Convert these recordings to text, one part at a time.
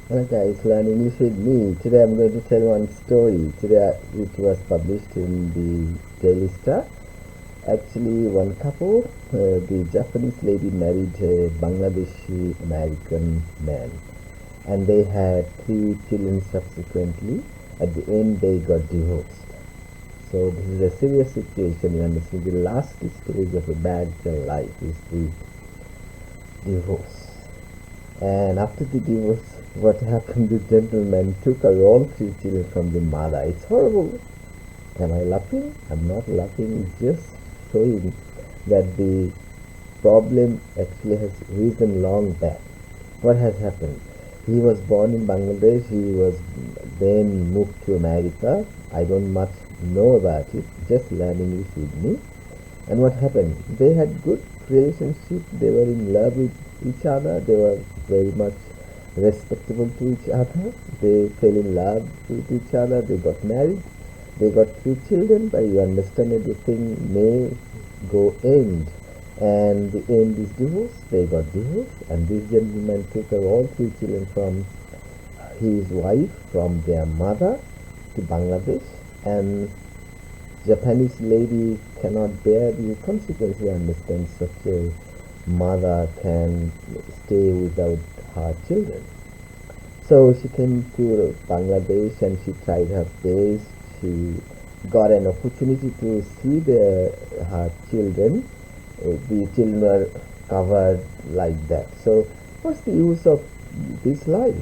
Hello guys, Learn English with me. Today I'm going to tell one story. Today it was published in the Daily Star. Actually, one couple, the Japanese lady married a Bangladeshi-American man, and they had 3 children subsequently. At the end, they got divorced. So this is a serious situation. You understand? The last stage of a bad life is the divorce. And after the divorce, what happened? The gentleman took all 3 children from the mother. It's horrible. Am I laughing? I'm not laughing. It's just showing that the problem actually has risen long back. What has happened? He was born in Bangladesh. He was then moved to America. I don't much know about it. Just learn English with me. And what happened? They had good relationship. They were in love with each other. They were very much respectable to each other. They fell in love with each other. They got married. They got 3 children. But you understand, everything may go end, and the end is divorce. They got divorced, and this gentleman took all 3 children from his wife, from their mother, to Bangladesh, and Japanese lady cannot bear the consequence. You understand, such a mother can stay without her children. So she came to Bangladesh and she tried her best. She got an opportunity to see her children. The children were covered like that. So what's the use of this life?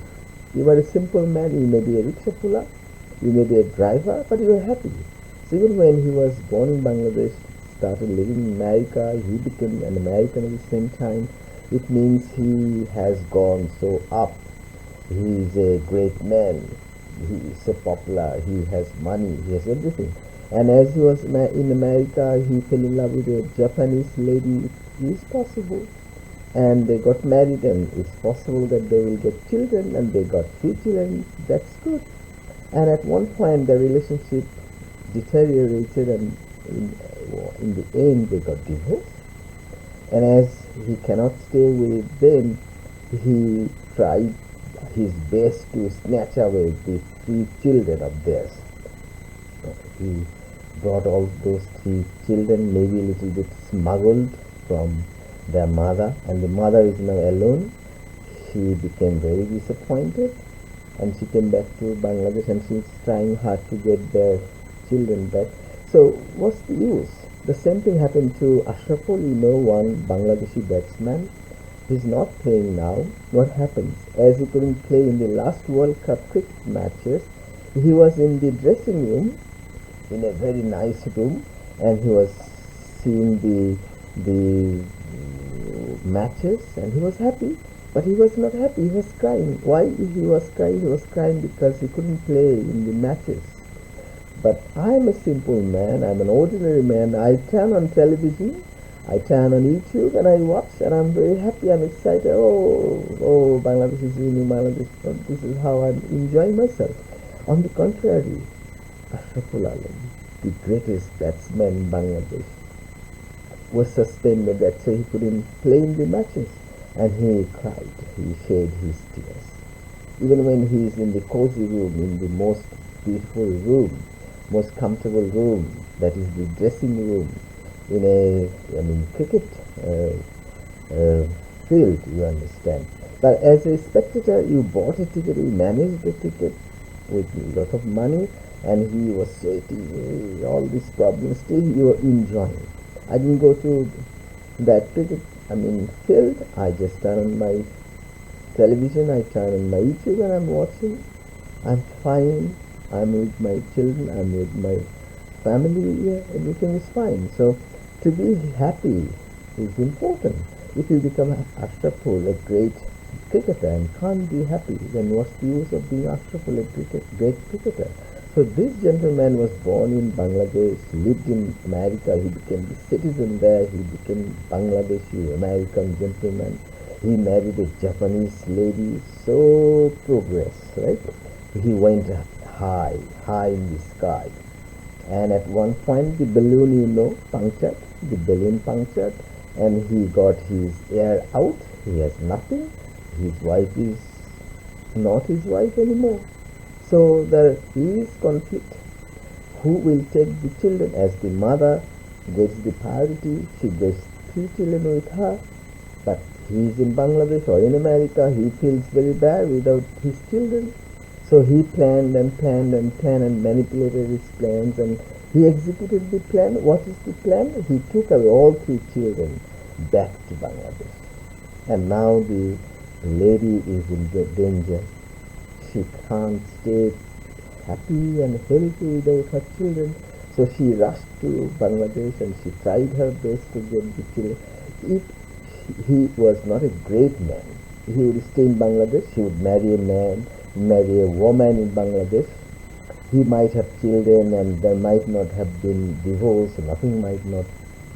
You are a simple man. You may be a rickshaw puller, you may be a driver, but you are happy. So even when he was born in Bangladesh, started living in America, he became an American at the same time. It means he has gone so up. He is a great man. He is so popular. He has money. He has everything. And as he was in America, he fell in love with a Japanese lady. It is possible. And they got married, and it's possible that they will get children, and they got 3 children. That's good. And at one point, the relationship deteriorated, and in the end, they got divorced. And as he cannot stay with them, he tried his best to snatch away the 3 children of theirs. He brought all those 3 children, maybe a little bit smuggled from their mother, and the mother is now alone. She became very disappointed, and she came back to Bangladesh, and she's trying hard to get their children back. So what's the use? The same thing happened to Ashraful, one Bangladeshi batsman. He's not playing now. What happens? As he couldn't play in the last World Cup cricket matches, he was in the dressing room, in a very nice room, and he was seeing the matches, and he was happy. But he was not happy. He was crying. Why he was crying? He was crying because he couldn't play in the matches. But I'm a simple man. I'm an ordinary man. I turn on television, I turn on YouTube, and I watch, and I'm very happy. I'm excited. Oh, Bangladesh is winning. Bangladesh. This is how I'm enjoying myself. On the contrary, Ashraful Alam, the greatest batsman in Bangladesh, was suspended. That's why he couldn't play in the matches, and he cried. He shed his tears. Even when he is in the cozy room, in the most beautiful room, most comfortable room, that is the dressing room, in a cricket field, you understand. But as a spectator, you bought a ticket, you managed the ticket with a lot of money, and he was sweating, all these problems, still you were enjoying. I didn't go to that cricket field. I just turn on my television, I turn on my YouTube, and I'm watching. I'm fine. I'm with my children, I'm with my family, everything is fine. So to be happy is important. If you become Ashraful, a great cricketer, and can't be happy, then what's the use of being Ashraful, a great cricketer? So this gentleman was born in Bangladesh, lived in America, he became the citizen there, he became Bangladeshi American gentleman. He married a Japanese lady, so progress, right? He went high in the sky. And at one point the balloon, punctured, and he got his air out. He has nothing. His wife is not his wife anymore. So there is conflict. Who will take the children? As the mother gets the priority, she gets 3 children with her, but he is in Bangladesh or in America, he feels very bad without his children. So he planned and planned and planned and manipulated his plans, and he executed the plan. What is the plan? He took away all 3 children back to Bangladesh. And now the lady is in danger. She can't stay happy and healthy without her children. So she rushed to Bangladesh and she tried her best to get the children. If he was not a great man, he would stay in Bangladesh, he would marry a man, marry a woman in Bangladesh. He might have children and there might not have been divorce, nothing might not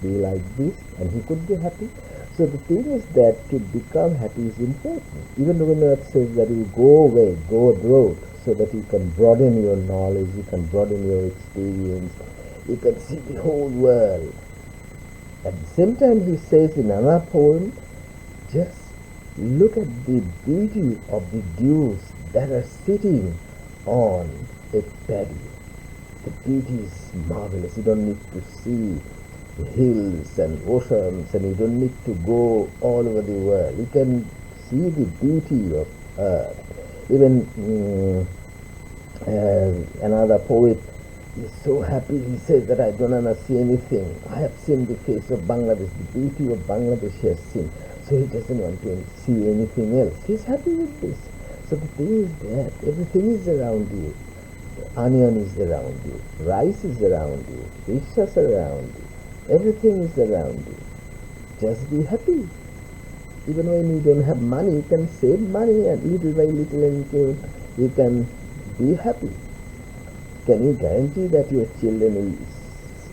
be like this, and he could be happy. So the thing is that to become happy is important. Even when it says that you go away, go abroad, so that you can broaden your knowledge, you can broaden your experience, you can see the whole world. At the same time, he says in another poem, just look at the beauty of the dews that are sitting on a paddy. The beauty is marvelous. You don't need to see hills and oceans, and you don't need to go all over the world. You can see the beauty of earth. Even another poet is so happy, he says that I don't want to see anything. I have seen the face of Bangladesh, the beauty of Bangladesh he has seen. So he doesn't want to see anything else. He's happy with this. So the thing is that everything is around you. The onion is around you. Rice is around you. Fishes are around you. Everything is around you. Just be happy. Even when you don't have money, you can save money and little by little and you can be happy. Can you guarantee that your children will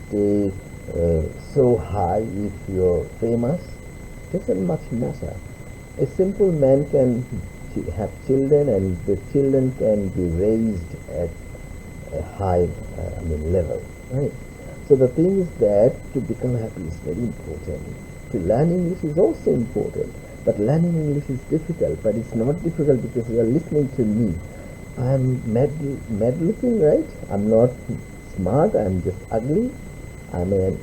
stay so high if you're famous? Doesn't much matter. A simple man can have children and the children can be raised at a high level, right? So the thing is that to become happy is very important. To learn English is also important, but learning English is difficult. But it's not difficult because you are listening to me. I'm mad looking, right? I'm not smart, I'm just ugly. I'm an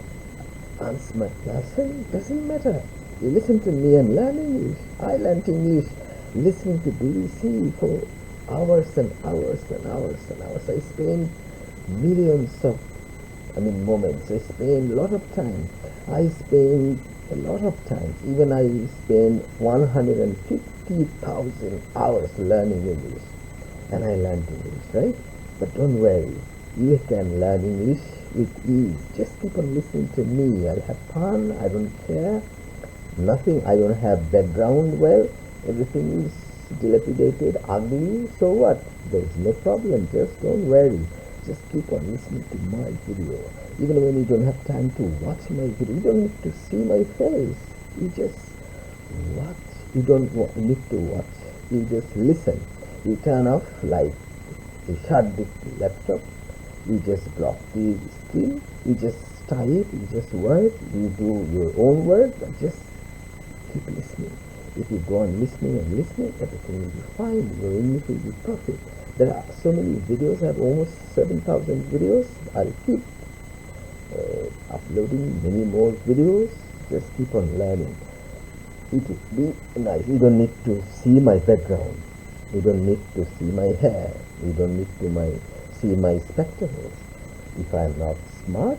unsmart person. Doesn't matter. You listen to me and learn English. I learned English listening to BBC for hours and hours and hours and hours. I spent millions of moments. I spend a lot of time. I spend a lot of time. Even I spend 150,000 hours learning English. And I learned English, right? But don't worry. You can learn English with ease. Just keep on listening to me. I'll have fun. I don't care. Nothing. I don't have background. Well, everything is dilapidated, ugly. So what? There's no problem. Just don't worry. Just keep on listening to my video. Even when you don't have time to watch my video, you don't need to see my face. You just watch. You don't need to watch. You just listen. You turn off, like you shut the laptop. You just block the screen. You just type. You just work. You do your own work. But just keep listening. If you go on listening and listening, everything will be fine. Your English will be perfect. There are so many videos. I have almost 7,000 videos. I'll keep uploading many more videos. Just keep on learning. It will be nice. You don't need to see my background. You don't need to see my hair. You don't need to see my spectacles. If I am not smart,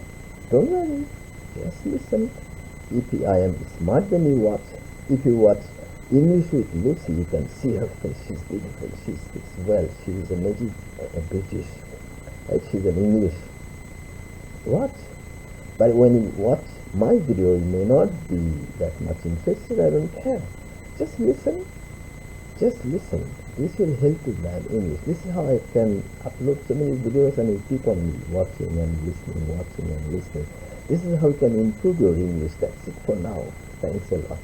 don't worry. Just listen. If I am smart, then you watch. If you watch English with Lucy, you can see her face. She's beautiful. She speaks well. She is a native British. Right? She's an English. Watch. But when you watch my video, you may not be that much interested. I don't care. Just listen. Just listen. This will help you learn English. This is how I can upload so many videos and you keep on watching and listening, watching and listening. This is how you can improve your English. That's it for now. Thanks a lot.